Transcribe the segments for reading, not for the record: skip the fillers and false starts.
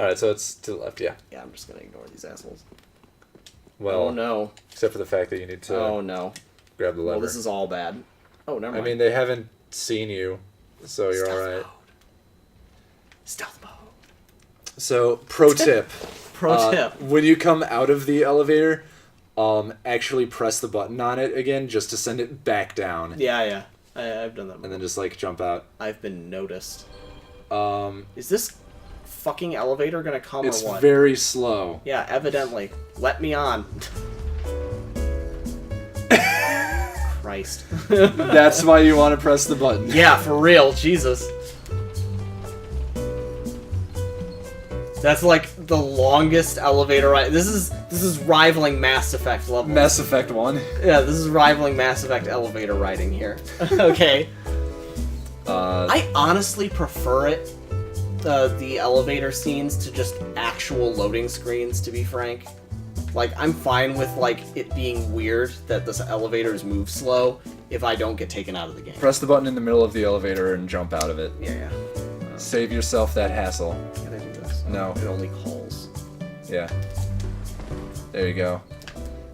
Alright, so it's to the left, yeah. Yeah, I'm just gonna ignore these assholes. Well, oh no. Except for the fact that you need to Oh no. grab the lever. Well, this is all bad. Oh, never mind. I mean, they haven't seen you, so you're Stealth alright. mode. Stealth mode. So, pro tip. Pro tip. When you come out of the elevator, actually press the button on it again just to send it back down. Yeah. I've done that. And then just, like, jump out. I've been noticed. Is this fucking elevator gonna come or what? It's very slow. Yeah, evidently. Let me on. Christ. That's why you want to press the button. Yeah, for real. Jesus. That's like the longest elevator ride. This is rivaling Mass Effect level. Mass Effect 1. Yeah, this is rivaling Mass Effect elevator riding here. Okay. I honestly prefer it, the elevator scenes, to just actual loading screens, to be frank. Like, I'm fine with, like, it being weird that this elevators move slow if I don't get taken out of the game. Press the button in the middle of the elevator and jump out of it. Yeah. Save yourself that hassle. Can I do this? No. It only calls. Yeah. There you go.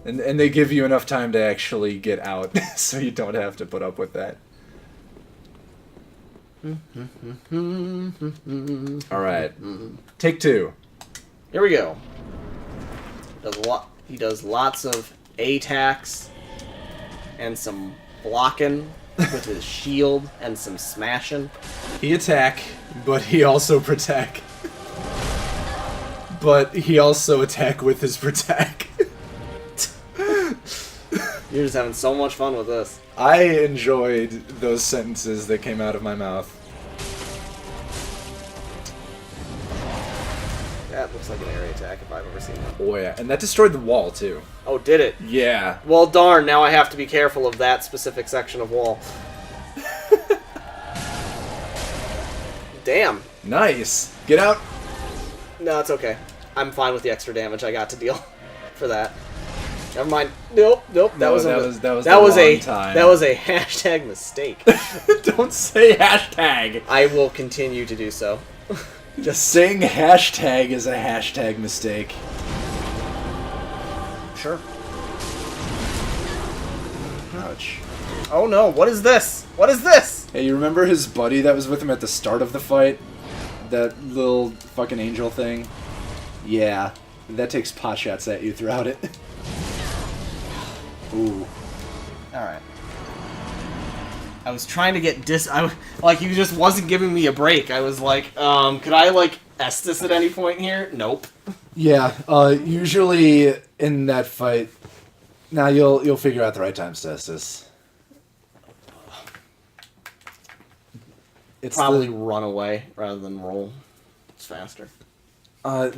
And they give you enough time to actually get out, so you don't have to put up with that. Alright. Take 2. Here we go. He does lots of attacks and some blocking with his shield and some smashing. He attack, but he also protect. But he also attack with his protect. You're just having so much fun with this. I enjoyed those sentences that came out of my mouth. That looks like an area attack if I've ever seen one. Oh yeah, and that destroyed the wall too. Oh, did it? Yeah. Well, darn, now I have to be careful of that specific section of wall. Damn. Nice. Get out. No, it's okay. I'm fine with the extra damage I got to deal for that. Never mind. Nope. That No, was that a was the wrong time. That was a hashtag mistake. Don't say hashtag. I will continue to do so. Just saying hashtag is a hashtag mistake. Sure. Ouch. Oh no, what is this? What is this? Hey, you remember his buddy that was with him at the start of the fight? That little fucking angel thing? Yeah. That takes pot shots at you throughout it. Ooh. Alright. I was trying to get like, he just wasn't giving me a break. I was like, could I, like, Estus at any point here? Nope. Yeah, usually in that fight... Now you'll figure out the right times to Estus. It's probably run away rather than roll. It's faster.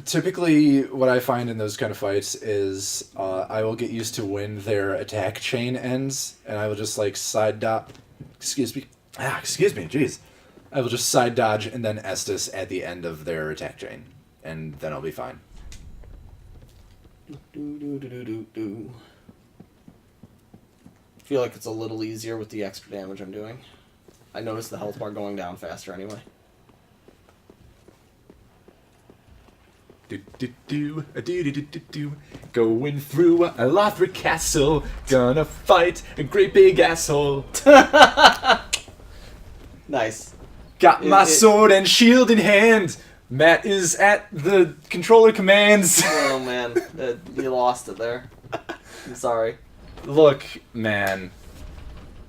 Typically, what I find in those kind of fights is I will get used to when their attack chain ends, and I will just like side dodge. Excuse me, jeez. I will just side dodge and then Estus at the end of their attack chain, and then I'll be fine. I feel like it's a little easier with the extra damage I'm doing. I noticed the health bar going down faster anyway. Going through a Lothric castle, gonna fight a great big asshole. Nice. Got my sword and shield in hand. Matt is at the controller commands. Oh man, you lost it there. I'm sorry. Look, man,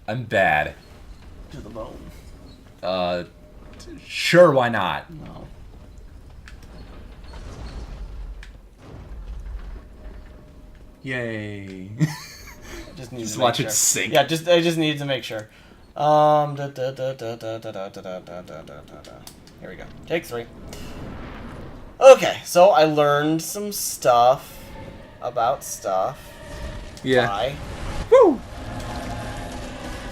I'm bad. To the bone. Sure, why not? No. Yay. Just watch it sink. Yeah, I just needed to make sure. Here we go. Take 3. Okay, so I learned some stuff about stuff. Yeah. Bye. Woo!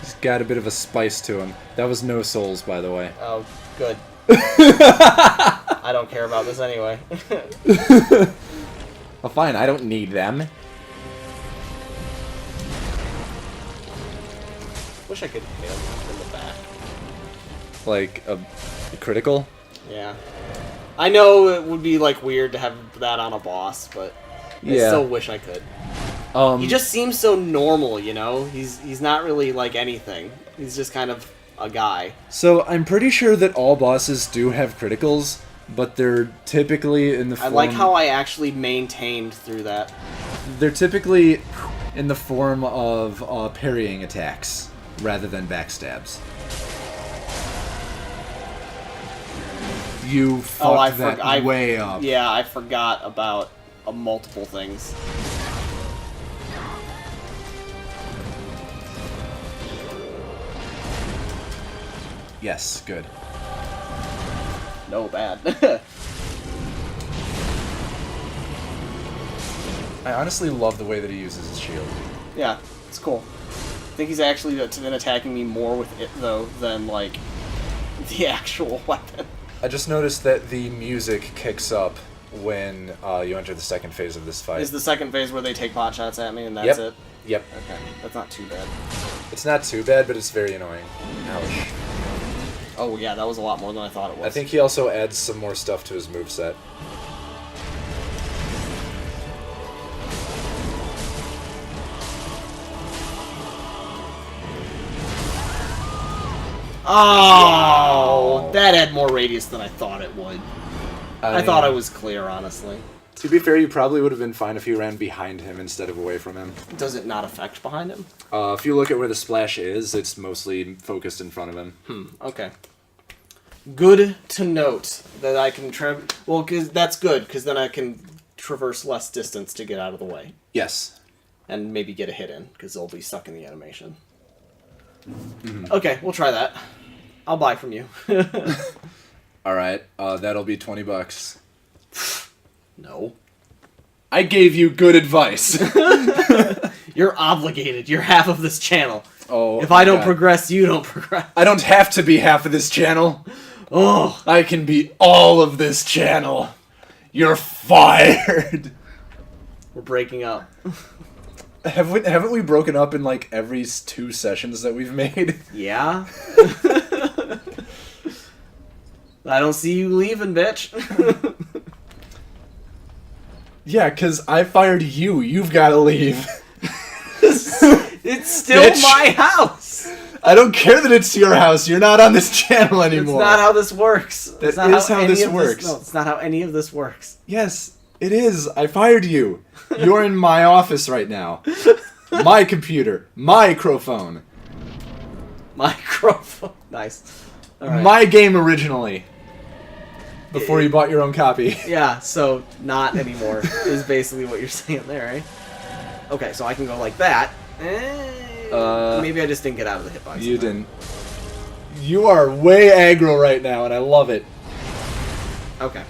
He's got a bit of a spice to him. That was no souls, by the way. Oh, good. I don't care about this anyway. Well, fine. I don't need them. Wish I could hit him in the back. Like a critical? Yeah. I know it would be like weird to have that on a boss, but I still wish I could. He just seems so normal, you know? He's not really like anything. He's just kind of a guy. So I'm pretty sure that all bosses do have criticals, but they're typically in the form... I like how I actually maintained through that. They're typically in the form of parrying attacks, rather than backstabs. You fucked that way up. Yeah, I forgot about multiple things. Yes, good. No, bad. I honestly love the way that he uses his shield. Yeah, it's cool. I think he's actually been attacking me more with it, though, than, like, the actual weapon. I just noticed that the music kicks up when you enter the second phase of this fight. Is the second phase where they take pot shots at me and that's it? Yep. Okay, that's not too bad. It's not too bad, but it's very annoying. Ouch. Oh yeah, that was a lot more than I thought it was. I think he also adds some more stuff to his moveset. Oh, that had more radius than I thought it would. I thought I was clear, honestly. To be fair, you probably would have been fine if you ran behind him instead of away from him. Does it not affect behind him? If you look at where the splash is, it's mostly focused in front of him. Okay. Good to note that I can well, cause that's good, because then I can traverse less distance to get out of the way. Yes. And maybe get a hit in, because they'll be stuck in the animation. Okay, we'll try that. I'll buy from you. Alright, that'll be $20. No. I gave you good advice. You're obligated. You're half of this channel. Oh, if I don't progress, you don't progress. I don't have to be half of this channel. Oh, I can be all of this channel. You're fired. We're breaking up. Haven't we broken up in like every 2 sessions that we've made? Yeah. I don't see you leaving, bitch. Yeah, because I fired you. You've got to leave. It's still Bitch. my house. I don't care that it's your house. You're not on this channel anymore. It's not how this works. That is how this works. No, it's not how any of this works. Yes, it is. I fired you. You're in my office right now. My computer. Microphone. Microphone. Nice. All right. My game originally. Before you bought your own copy. Yeah, so not anymore is basically what you're saying there, right? Okay, so I can go like that. Maybe I just didn't get out of the hitbox. You didn't. You are way aggro right now, and I love it. Okay.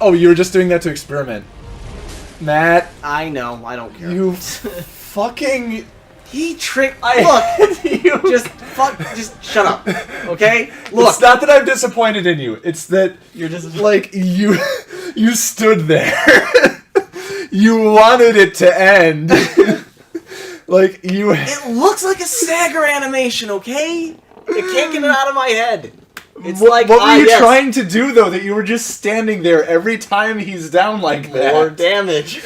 Oh, you were just doing that to experiment. Matt. I know, I don't care. You fucking... He tricked... Look! Just shut up. Okay? Look. It's not that I'm disappointed in you. It's that... You're just... Like, you stood there. You wanted it to end. Like, you... It looks like a stagger animation, okay? You can't get it out of my head. It's what, like... What were you trying to do, though? That you were just standing there every time he's down like that? More damage.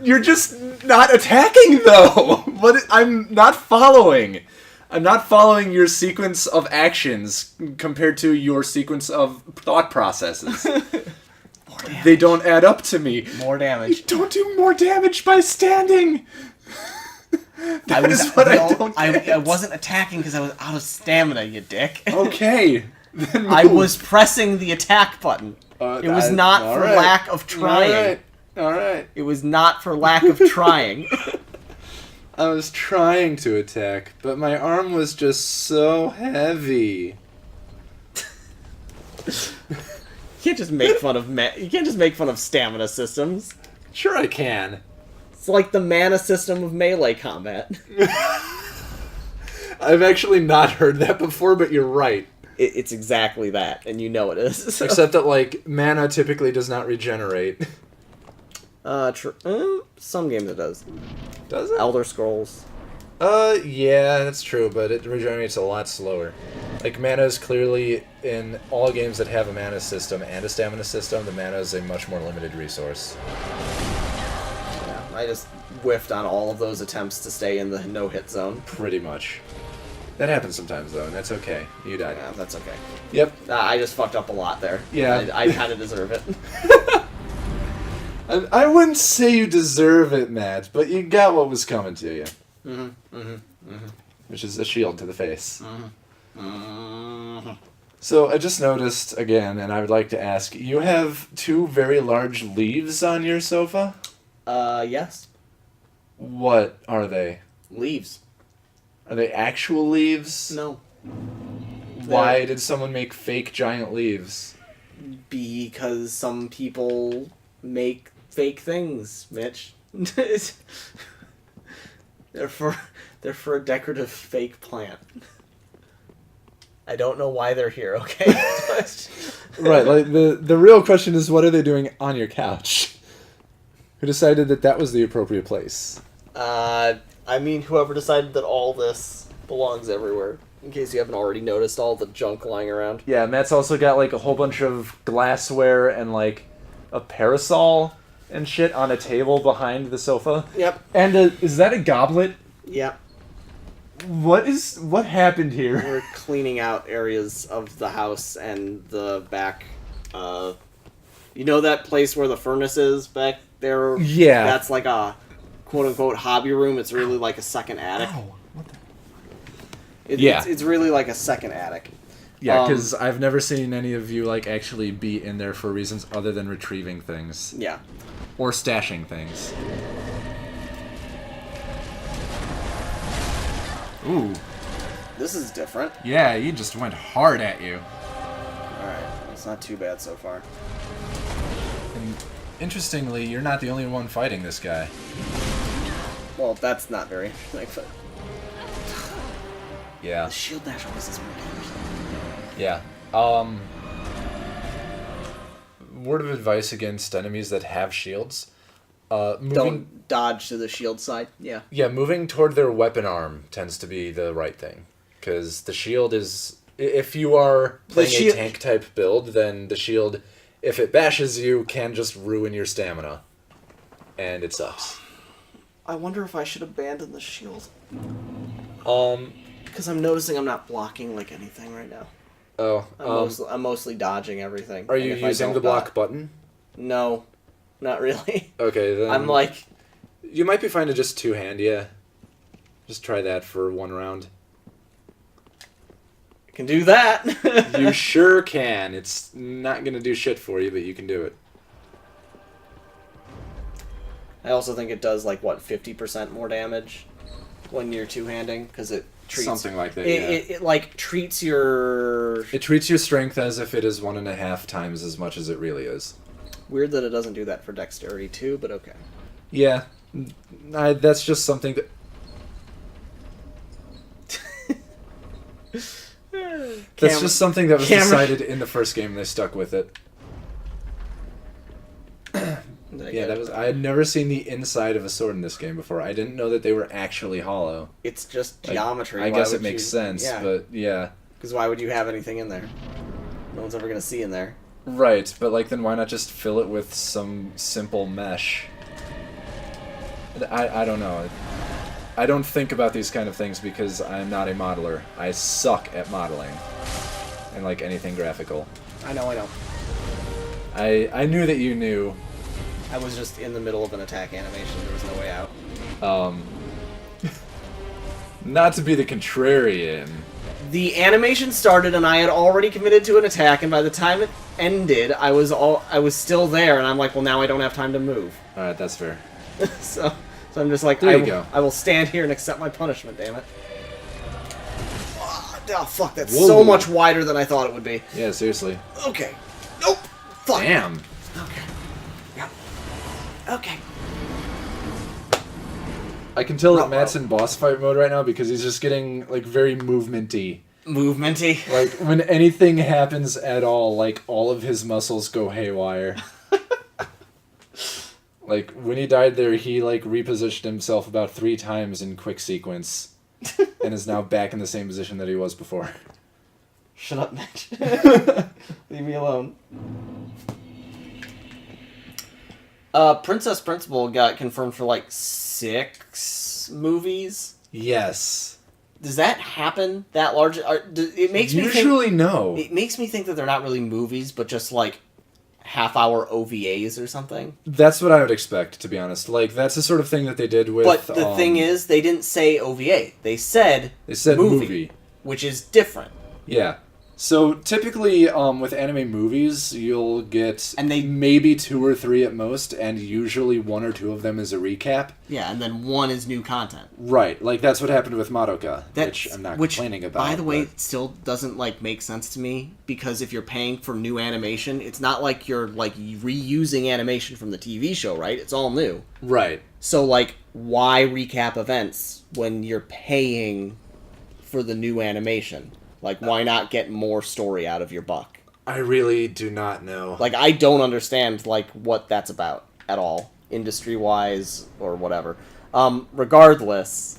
You're just not attacking, though. What? I'm not following. I'm not following your sequence of actions compared to your sequence of thought processes. They don't add up to me. More damage. You don't do more damage by standing. I wasn't attacking because I was out of stamina, you dick. Okay. Then I was pressing the attack button. It was not for lack of trying. All right. It was not for lack of trying. I was trying to attack, but my arm was just so heavy. You can't just make fun of stamina systems. Sure I can. It's like the mana system of melee combat. I've actually not heard that before, but you're right. It's exactly that, and you know it is. So. Except that, like, mana typically does not regenerate. Some games it does. Does it? Elder Scrolls. Yeah, that's true, but it regenerates a lot slower. Like, mana is clearly, in all games that have a mana system and a stamina system, the mana is a much more limited resource. Yeah, I just whiffed on all of those attempts to stay in the no-hit zone. Pretty much. That happens sometimes, though, and that's okay. You died. Yeah, that's okay. Yep. I just fucked up a lot there. Yeah. I kind of deserve it. I wouldn't say you deserve it, Matt, but you got what was coming to you. Which is a shield to the face. So I just noticed, again, and I would like to ask, you have 2 very large leaves on your sofa? Yes. What are they? Leaves. Are they actual leaves? No. Why did someone make fake giant leaves? Because some people make fake things, Mitch. They're for a decorative fake plant. I don't know why they're here, okay? Right, like the real question is, what are they doing on your couch? Who decided that that was the appropriate place? I mean, whoever decided that all this belongs everywhere. In case you haven't already noticed all the junk lying around. Yeah, Matt's also got like a whole bunch of glassware and like a parasol and shit on a table behind the sofa. Yep. And is that a goblet? Yep. What happened here? We're cleaning out areas of the house and the back. You know that place where the furnace is back there? Yeah. That's like a quote-unquote hobby room. It's really like a second attic. Ow, what the... It's really like a second attic. Yeah, because I've never seen any of you like actually be in there for reasons other than retrieving things. Yeah. Or stashing things. Ooh. This is different. Yeah, he just went hard at you. Alright, it's not too bad so far. And interestingly, you're not the only one fighting this guy. Well, that's not very like. Yeah. The shield dash always is more damage. Yeah. Word of advice against enemies that have shields. Don't dodge to the shield side. Yeah. Yeah, moving toward their weapon arm tends to be the right thing. Because the shield is... If you are playing a tank-type build, then the shield, if it bashes you, can just ruin your stamina. And it sucks. I wonder if I should abandon the shield. Um... Because I'm noticing I'm not blocking like anything right now. Oh. I'm mostly dodging everything. Are you using the block button? No. Not really. Okay, then... I'm like... You might be fine to just two-hand, yeah. Just try that for one round. I can do that! You sure can. It's not gonna do shit for you, but you can do it. I also think it does, like, what, 50% more damage when you're two-handing? Because it treats... Something like that, It, like, treats your... It treats your strength as if it is 1.5 times as much as it really is. Weird that it doesn't do that for dexterity, too, but okay. Yeah. That's just something that... That's just something that was decided in the first game, and they stuck with it. Yeah, that was... I had never seen the inside of a sword in this game before. I didn't know that they were actually hollow. It's just geometry. I guess it makes sense, but yeah. Because why would you have anything in there? No one's ever going to see in there. Right, but like then why not just fill it with some simple mesh? I don't know. I don't think about these kind of things because I'm not a modeler. I suck at modeling. And like anything graphical. I know. I knew that you knew. I was just in the middle of an attack animation. There was no way out. Not to be the contrarian. The animation started and I had already committed to an attack, and by the time it ended, I was still there, and I'm like, well, now I don't have time to move. Alright, that's fair. so I'm just like, there you go. I will stand here and accept my punishment, damn it. Oh, fuck, that's Whoa. so much wider than I thought it would be. Yeah, seriously. Okay. Nope. Fuck. Damn. Okay. Yeah. Okay. I can tell that Matt's in boss fight mode right now because he's just getting, like, very movement-y. Movement-y? Like, when anything happens at all, like, all of his muscles go haywire. Like, when he died there, he, like, repositioned himself about 3 times in quick sequence. And is now back in the same position that he was before. Shut up, Mitch. Leave me alone. Princess Principal got confirmed for like 6 movies. Yes. Does that happen that large? It makes me usually no. It makes me think that they're not really movies, but just like half-hour OVAs or something. That's what I would expect, to be honest. Like, that's the sort of thing that they did with... But the thing is, they didn't say OVA. They said movie. Which is different. Yeah. So, typically, with anime movies, you'll get maybe 2 or 3 at most, and usually 1 or 2 of them is a recap. Yeah, and then 1 is new content. Right. Like, that's what happened with Madoka, which I'm not complaining about. By the way, still doesn't, like, make sense to me, because if you're paying for new animation, it's not like you're, like, reusing animation from the TV show, right? It's all new. Right. So, like, why recap events when you're paying for the new animation? Like, why not get more story out of your buck? I really do not know. Like, I don't understand, like, what that's about at all, industry-wise or whatever. Regardless,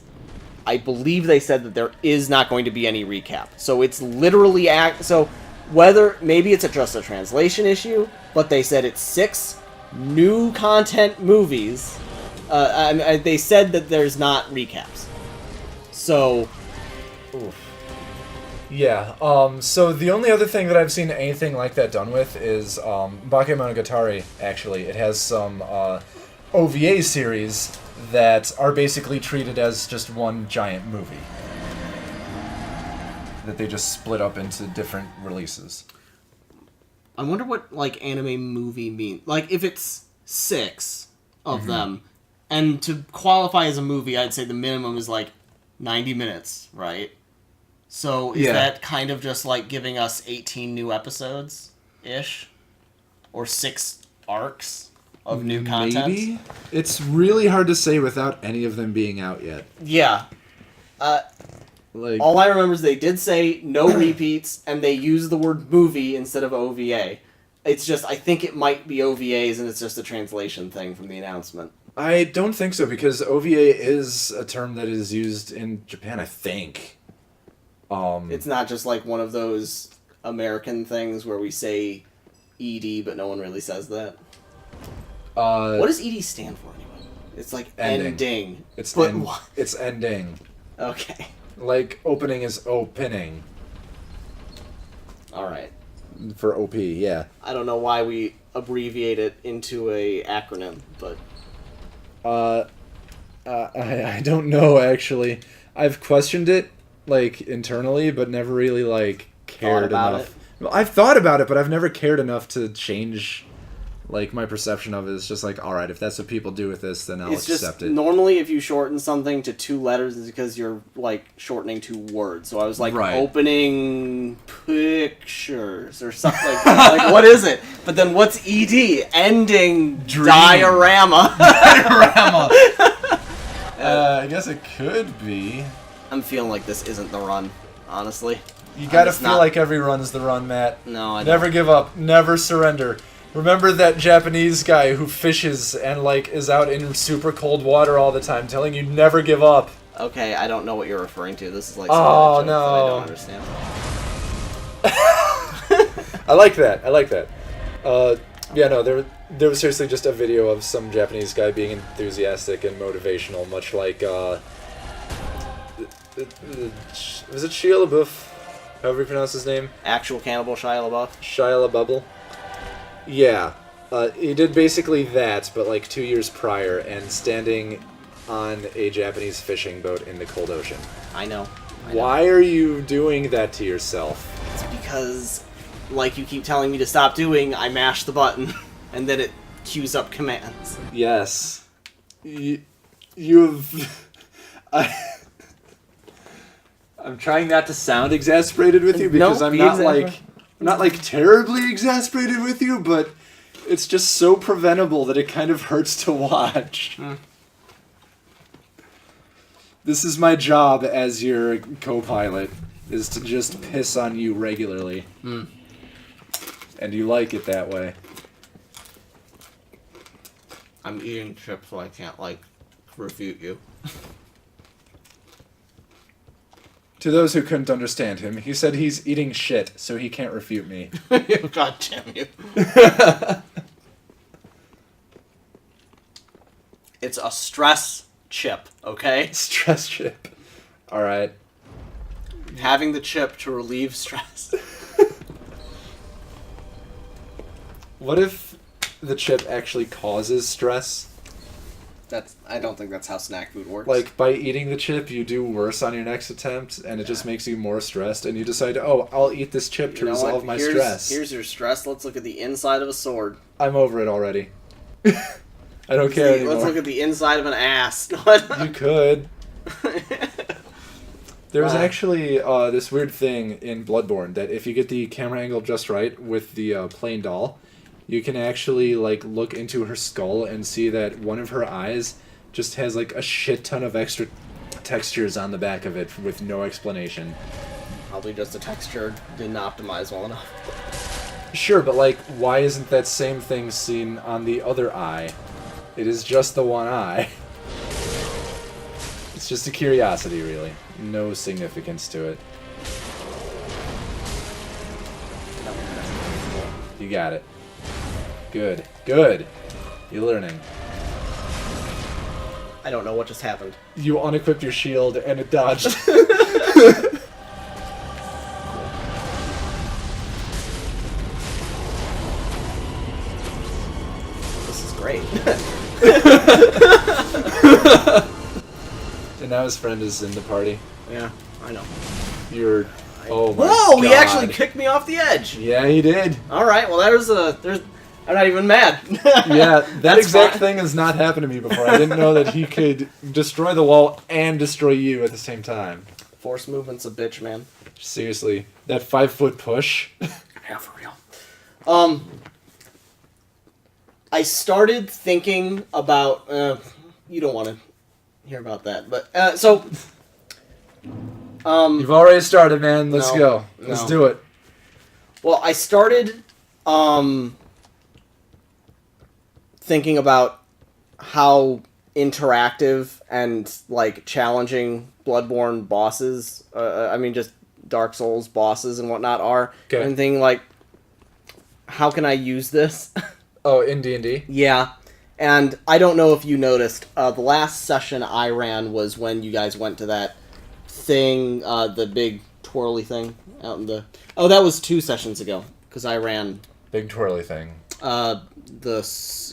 I believe they said that there is not going to be any recap. So it's literally... So whether... Maybe it's just a translation issue, but they said it's 6 new content movies. And they said that there's not recaps. So... Oof. Yeah, so the only other thing that I've seen anything like that done with is Bakemonogatari, actually. It has some OVA series that are basically treated as just one giant movie. That they just split up into different releases. I wonder what, like, anime movie means. Like, if it's 6 of them, and to qualify as a movie, I'd say the minimum is, like, 90 minutes, right? So is that kind of just like giving us 18 new episodes-ish? Or 6 arcs of new content? Maybe? It's really hard to say without any of them being out yet. Yeah. All I remember is they did say no repeats, and they used the word movie instead of OVA. It's just, I think it might be OVAs, and it's just a translation thing from the announcement. I don't think so, because OVA is a term that is used in Japan, I think. It's not just like one of those American things where we say ED, but no one really says that. What does ED stand for anyway? It's like ending. It's ending. Okay. Like opening is opening. All right. For OP, yeah. I don't know why we abbreviate it into a acronym, but I don't know actually. I've questioned it. Like, internally, but never really, like, cared enough. Well, I've thought about it, but I've never cared enough to change, like, my perception of it. It's just like, alright, if that's what people do with this, then I'll accept it. Normally, if you shorten something to 2 letters, it's because you're, like, shortening 2 words. So I was like, opening pictures or something like that. Like, what is it? But then what's ED? Ending diorama. Diorama! I guess it could be. I'm feeling like this isn't the run, honestly. You gotta feel like every run's the run, Matt. No, I don't. Never give up. Never surrender. Remember that Japanese guy who fishes and, like, is out in super cold water all the time, telling you never give up. Okay, I don't know what you're referring to. This is like some that I don't understand. I like that. I like that. Yeah, no, there was seriously just a video of some Japanese guy being enthusiastic and motivational, much like, was it Shia LaBeouf? However you pronounce his name? Actual cannibal Shia LaBeouf? Shia LaBeouf? Yeah. He did basically that, but like 2 years prior, and standing on a Japanese fishing boat in the cold ocean. I know. Why are you doing that to yourself? It's because, like you keep telling me to stop doing, I mash the button, and then it queues up commands. Yes. You've... I'm trying not to sound exasperated with you because I'm not like terribly exasperated with you, but it's just so preventable that it kind of hurts to watch. This is my job as your co-pilot, is to just piss on you regularly. And you like it that way. I'm eating chips, so I can't, like, refute you. To those who couldn't understand him, he said he's eating shit, so he can't refute me. God damn you. It's a stress chip, okay? Stress chip. Alright. Having the chip to relieve stress. What if the chip actually causes stress? I don't think that's how snack food works. Like, by eating the chip, you do worse on your next attempt, and it just makes you more stressed, and you decide, oh, I'll eat this chip to resolve my stress. Here's your stress. Let's look at the inside of a sword. I'm over it already. I don't care anymore. Let's look at the inside of an ass. You could. There was actually this weird thing in Bloodborne that if you get the camera angle just right with the plain doll, you can actually like look into her skull and see that one of her eyes just has like a shit ton of extra textures on the back of it with no explanation. Probably just the texture didn't optimize well enough. Sure, but like, why isn't that same thing seen on the other eye? It is just the one eye. It's just a curiosity, really. No significance to it. You got it. Good. Good. You're learning. I don't know what just happened. You unequipped your shield and it dodged. This is great. And now his friend is in the party. Yeah, I know. You're... Oh my Whoa! God. He actually kicked me off the edge. Yeah, he did. All right. Well, I'm not even mad. Yeah, that That's exact fine. thing has not happened to me before. I didn't know that he could destroy the wall and destroy you at the same time. Force movement's a bitch, man. Seriously, that 5-foot push. Yeah, for real. I started thinking about. You don't want to hear about that, but so. You've already started, man. Let's go. Let's do it. Well, I started thinking about how interactive and like challenging Bloodborne bosses, I mean just Dark Souls bosses and whatnot are, Okay. and thinking like, how can I use this? Oh, in D&D? Yeah, and I don't know if you noticed, the last session I ran was when you guys went to that thing, the big twirly thing out in the... Oh, that was 2 sessions ago, because I ran... Big twirly thing. The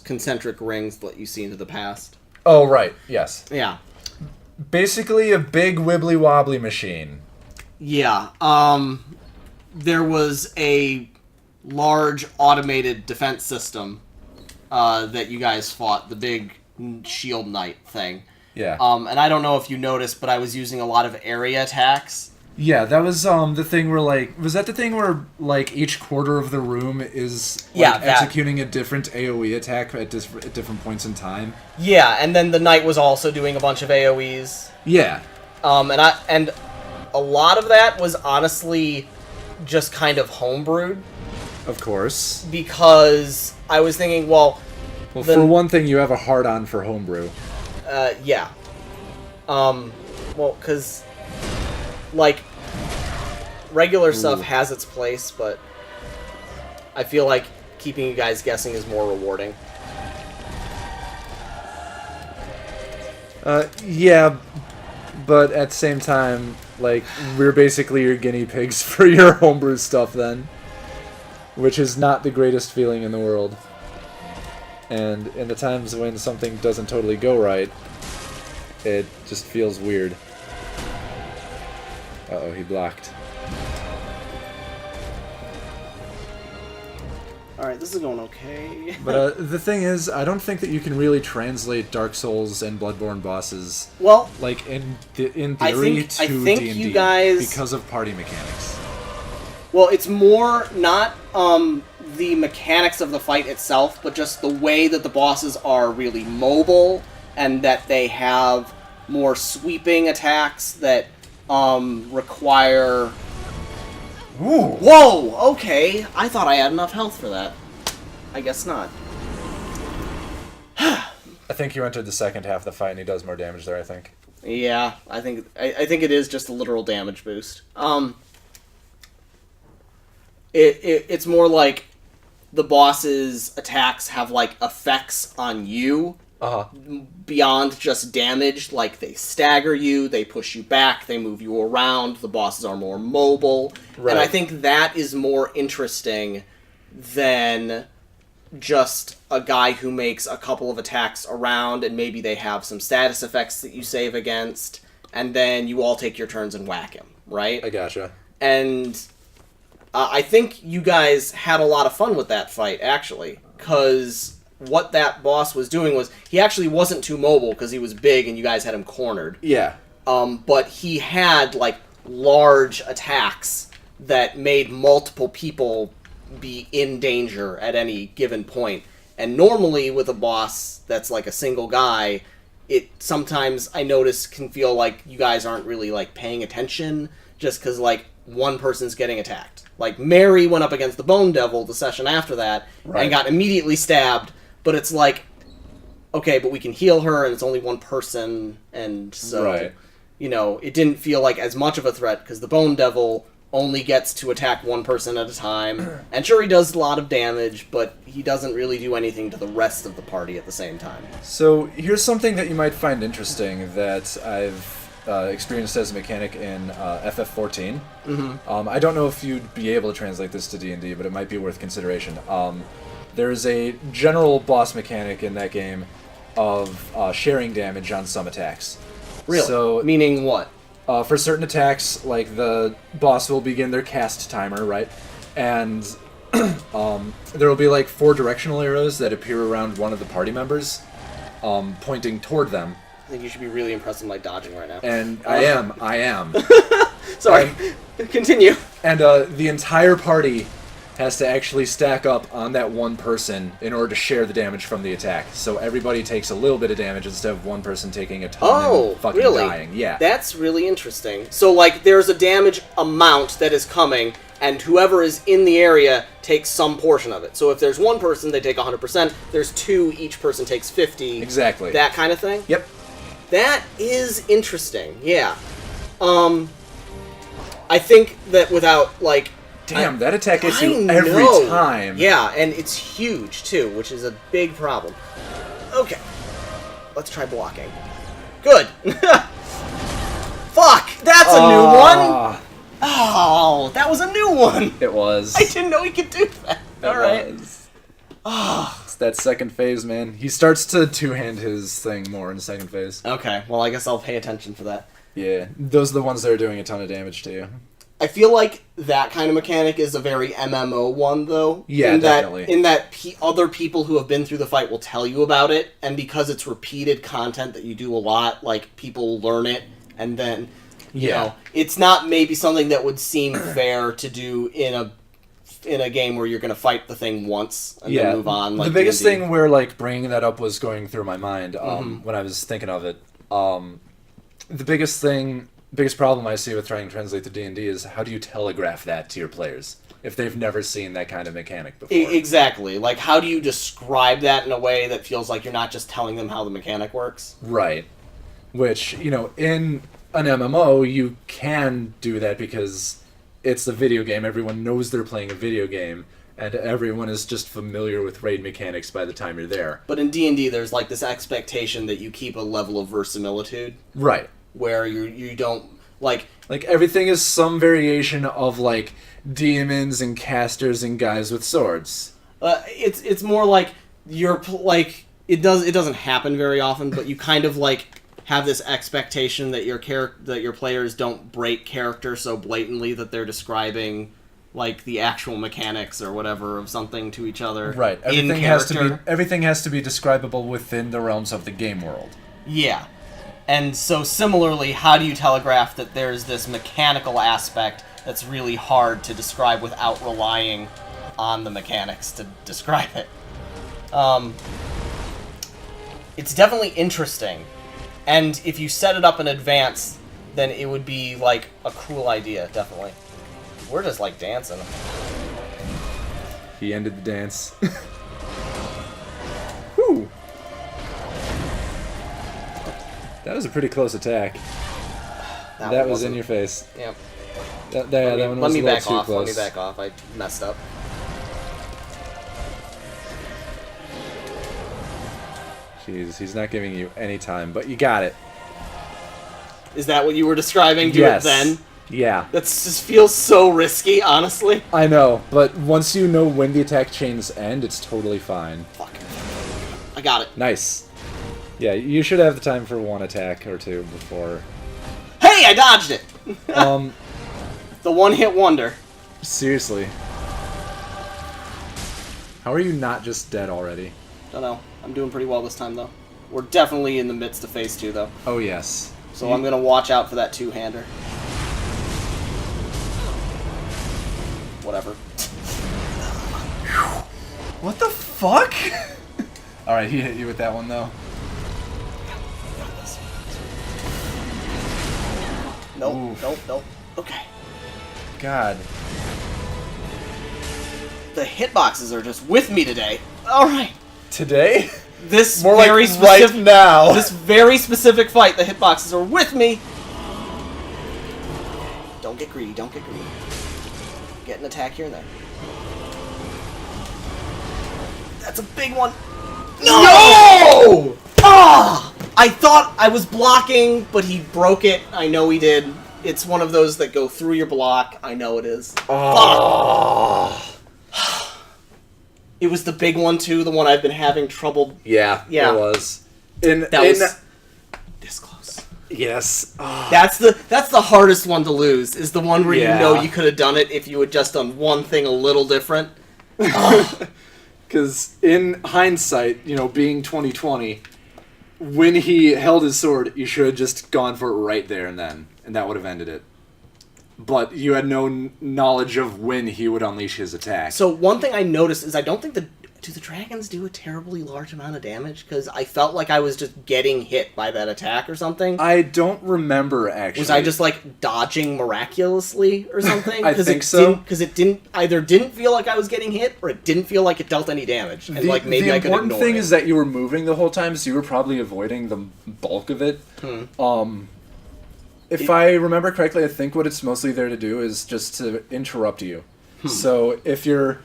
concentric rings that you see into the past. Oh, right. Yes. Yeah. Basically a big wibbly-wobbly machine. Yeah. There was a large automated defense system that you guys fought, the big shield knight thing. Yeah. And I don't know if you noticed, but I was using a lot of area attacks. Yeah, that was the thing where, like... Was that the thing where, like, each quarter of the room is, like, executing a different AoE attack at different points in time? Yeah, and then the knight was also doing a bunch of AoEs. Yeah. And a lot of that was honestly just kind of homebrewed. Of course. Because I was thinking, well... Well, for one thing, you have a hard-on for homebrew. Yeah. Well, because... Like, regular stuff has its place, but I feel like keeping you guys guessing is more rewarding. Yeah, but at the same time, like, we're basically your guinea pigs for your homebrew stuff then. Which is not the greatest feeling in the world. And in the times when something doesn't totally go right, it just feels weird. Uh-oh, he blocked. Alright, this is going okay. But the thing is, I don't think that you can really translate Dark Souls and Bloodborne bosses, well, like, in theory I to think D&D you guys... because of party mechanics. Well, it's more not the mechanics of the fight itself, but just the way that the bosses are really mobile, and that they have more sweeping attacks that require... Ooh. Whoa! Okay, I thought I had enough health for that. I guess not. I think you entered the second half of the fight and he does more damage there, I think. Yeah, I think it is just a literal damage boost. It's more like the boss's attacks have like effects on you beyond just damage. Like they stagger you, they push you back, they move you around. The bosses are more mobile, and I think that is more interesting than just a guy who makes a couple of attacks around, and maybe they have some status effects that you save against, and then you all take your turns and whack him, right? I gotcha. And I think you guys had a lot of fun with that fight, actually, because what that boss was doing was, he actually wasn't too mobile because he was big and you guys had him cornered. Yeah. But he had, like, large attacks that made multiple people be in danger at any given point. And normally with a boss that's like a single guy, it sometimes, I notice, can feel like you guys aren't really like paying attention just because like one person's getting attacked. Like Mary went up against the Bone Devil the session after that and got immediately stabbed, but it's like, okay, but we can heal her and it's only one person, and so you know, it didn't feel like as much of a threat because the Bone Devil only gets to attack one person at a time. And sure, he does a lot of damage, but he doesn't really do anything to the rest of the party at the same time. So here's something that you might find interesting that I've experienced as a mechanic in FF14. I don't know if you'd be able to translate this to D&D, but it might be worth consideration. There's a general boss mechanic in that game of sharing damage on some attacks. Really? So, meaning what? For certain attacks, like the boss will begin their cast timer, right? And there will be like 4 directional arrows that appear around one of the party members, pointing toward them. I think you should be really impressed with my dodging right now. And I am. Sorry, continue. And the entire party has to actually stack up on that one person in order to share the damage from the attack. So everybody takes a little bit of damage instead of one person taking a ton and fucking dying. Yeah. That's really interesting. So, like, there's a damage amount that is coming, and whoever is in the area takes some portion of it. So if there's one person, they take 100%. There's 2, each person takes 50. Exactly. That kind of thing? Yep. That is interesting, yeah. I think that without, like... Damn, that attack hits you every time. Yeah, and it's huge, too, which is a big problem. Okay. Let's try blocking. Good! Fuck! That's a new one! Oh, that was a new one! It was. I didn't know he could do that. Alright. It's that second phase, man. He starts to two-hand his thing more in the second phase. Okay, well, I guess I'll pay attention for that. Yeah, those are the ones that are doing a ton of damage to you. I feel like that kind of mechanic is a very MMO one, though. Yeah, definitely. In that other people who have been through the fight will tell you about it, and because it's repeated content that you do a lot, like, people learn it, and then, you know, it's not maybe something that would seem fair to do in a game where you're going to fight the thing once and then move on. Like the biggest D&D. thing where, like, bringing that up was going through my mind when I was thinking of it. The biggest problem I see with trying to translate to D&D is how do you telegraph that to your players if they've never seen that kind of mechanic before? Exactly. Like, how do you describe that in a way that feels like you're not just telling them how the mechanic works? Right. Which, you know, in an MMO, you can do that because it's a video game. Everyone knows they're playing a video game, and everyone is just familiar with raid mechanics by the time you're there. But in D&D, there's, like, this expectation that you keep a level of verisimilitude. Right. Where you don't, like... Like, everything is some variation of, like, demons and casters and guys with swords. It's more like, you're, like... It doesn't happen very often, but you kind of, like, have this expectation that your players don't break character so blatantly that they're describing, like, the actual mechanics or whatever of something to each other. Right. Everything has to be describable within the realms of the game world. Yeah. And so similarly, how do you telegraph that there's this mechanical aspect that's really hard to describe without relying on the mechanics to describe it? It's definitely interesting. And if you set it up in advance, then it would be, like, a cool idea, definitely. We're just, like, dancing. He ended the dance. Whew. That was a pretty close attack. That was in your face. Yep. That one was a little too close. Let me back off. I messed up. Jeez, he's not giving you any time, but you got it. Is that what you were describing? Do it then? Yeah. That just feels so risky, honestly. I know, but once you know when the attack chains end, it's totally fine. Fuck. I got it. Nice. Yeah, you should have the time for one attack or two before... Hey, I dodged it! The one-hit wonder. Seriously. How are you not just dead already? Don't know. I'm doing pretty well this time, though. We're definitely in the midst of phase 2, though. Oh, yes. So I'm gonna watch out for that two-hander. Whatever. What the fuck? Alright, he hit you with that one, though. Nope. Okay. God. The hitboxes are just with me today. Alright. Today? This More very like specific, right now. This very specific fight, the hitboxes are with me. Don't get greedy. Don't get greedy. Get an attack here and there. That's a big one. No! Ah! I thought I was blocking, but he broke it. I know he did. It's one of those that go through your block. I know it is. Oh. It was the big one too, the one I've been having trouble. Yeah, it was. That was this close. Yes. Oh. That's the hardest one to lose. Is the one where you know you could have done it if you had just done one thing a little different. Because in hindsight, being 2020, when he held his sword, you should have just gone for it right there and then, and that would have ended it. But you had no knowledge of when he would unleash his attack. So one thing I noticed is I don't think do the dragons do a terribly large amount of damage? Because I felt like I was just getting hit by that attack or something. I don't remember, actually. Was I just, dodging miraculously or something? I think so. Because it didn't feel like I was getting hit, or it didn't feel like it dealt any damage. And, maybe I could ignore it. The important thing is that you were moving the whole time, so you were probably avoiding the bulk of it. If I remember correctly, I think what it's mostly there to do is just to interrupt you. So if you're,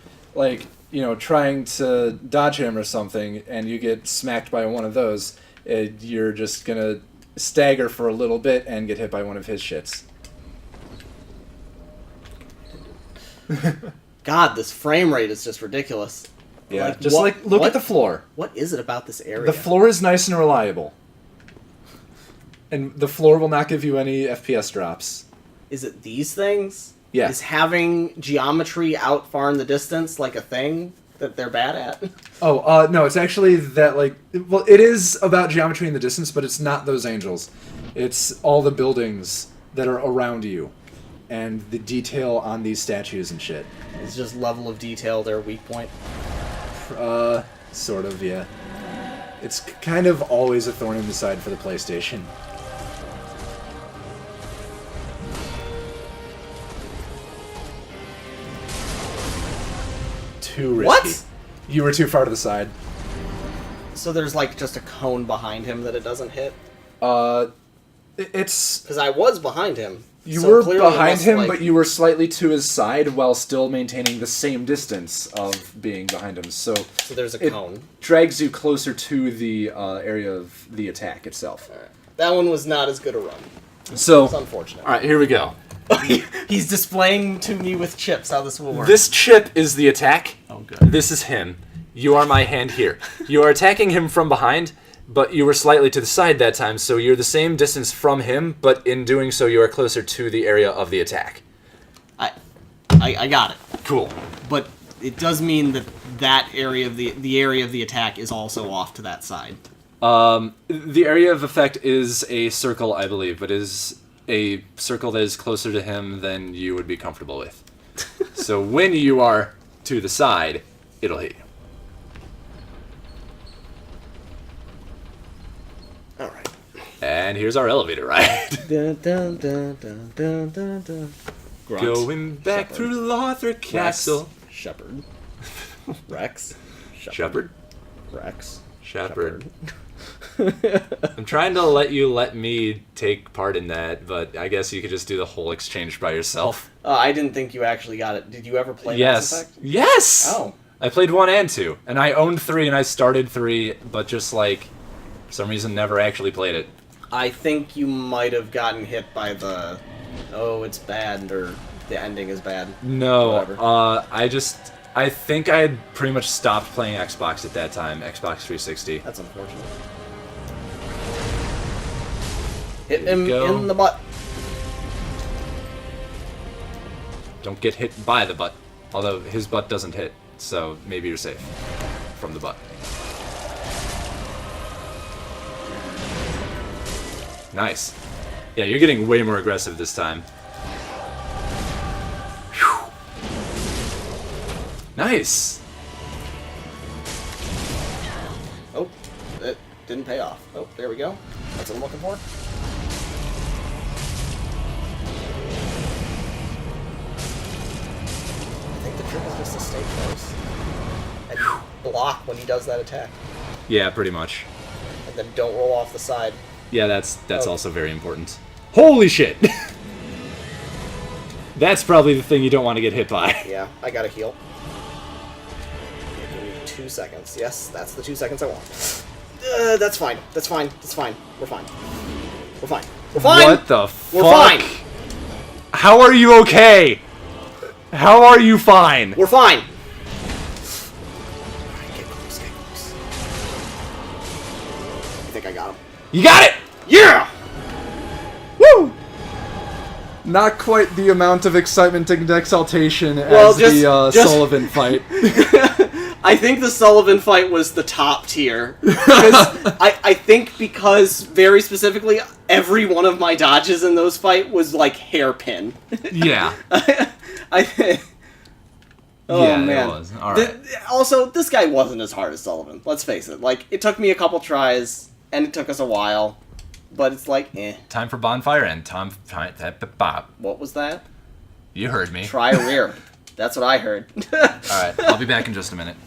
trying to dodge him or something, and you get smacked by one of those, you're just gonna stagger for a little bit and get hit by one of his shits. God, this frame rate is just ridiculous. Yeah, look at the floor. What is it about this area? The floor is nice and reliable. And the floor will not give you any FPS drops. Is it these things? Yeah. Is having geometry out far in the distance a thing that they're bad at? Oh, no, it's actually that, it is about geometry in the distance, but it's not those angels. It's all the buildings that are around you, and the detail on these statues and shit. It's just level of detail their weak point? Sort of, yeah. It's kind of always a thorn in the side for the PlayStation. Too risky. What? You were too far to the side. So there's just a cone behind him that it doesn't hit? It's... Because I was behind him. You were behind him, but you were slightly to his side while still maintaining the same distance of being behind him. So there's a cone. Drags you closer to the area of the attack itself. All right. That one was not as good a run. So, it's unfortunate. All right, here we go. He's displaying to me with chips how this will work. This chip is the attack. Oh, good. This is him. You are my hand here. You are attacking him from behind, but you were slightly to the side that time, so you're the same distance from him, but in doing so, you are closer to the area of the attack. I got it. Cool. But it does mean that area of the area of the attack is also off to that side. The area of effect is a circle, I believe, but is a circle that is closer to him than you would be comfortable with. So when you are to the side, it'll hit you. Alright. And here's our elevator ride. Dun, dun, dun, dun, dun, dun, dun. Going back Shepherd. through Lothric Castle. Shepherd. Rex. Shepherd? Rex. Shepherd. I'm trying to let me take part in that, but I guess you could just do the whole exchange by yourself. I didn't think you actually got it. Did you ever play Yes. Mass Effect? Yes! Oh. I played 1 and 2, and I owned 3, and I started 3, but just, like, for some reason never actually played it. I think you might have gotten hit by the, oh, it's bad, or the ending is bad. No, Whatever. I think I had pretty much stopped playing Xbox at that time, Xbox 360. That's unfortunate. Hit him go. in the butt. Don't get hit by the butt, although his butt doesn't hit, so maybe you're safe from the butt. Nice. Yeah, you're getting way more aggressive this time. Whew. Nice. Oh, it didn't pay off. Oh, there we go. That's what I'm looking for. I think the trick is just to stay close and block when he does that attack, Yeah, pretty much. and then don't roll off the side. Yeah, that's Oh. also very important. Holy shit! That's probably the thing you don't want to get hit by. Yeah, I gotta heal. Give me 2 seconds. Yes, that's the 2 seconds I want. That's fine. That's fine. That's fine. We're fine. We're fine. We're fine! What the fuck? We're fine! How are you okay? How are you fine? We're fine! Alright, get close, get close. I think I got him. You got it! Yeah! Woo! Not quite the amount of excitement and exaltation Well, as the Sullivan fight. I think the Sullivan fight was the top tier. I think because, very specifically, every one of my dodges in those fight was like hairpin. Yeah. Oh, Yeah, it man. was. All right. Also, this guy wasn't as hard as Sullivan. Let's face it. Like, it took me a couple tries, and it took us a while. But it's like, eh. Time for bonfire and Bob. What was that? You heard me. Try rear. That's what I heard. All right, I'll be back in just a minute.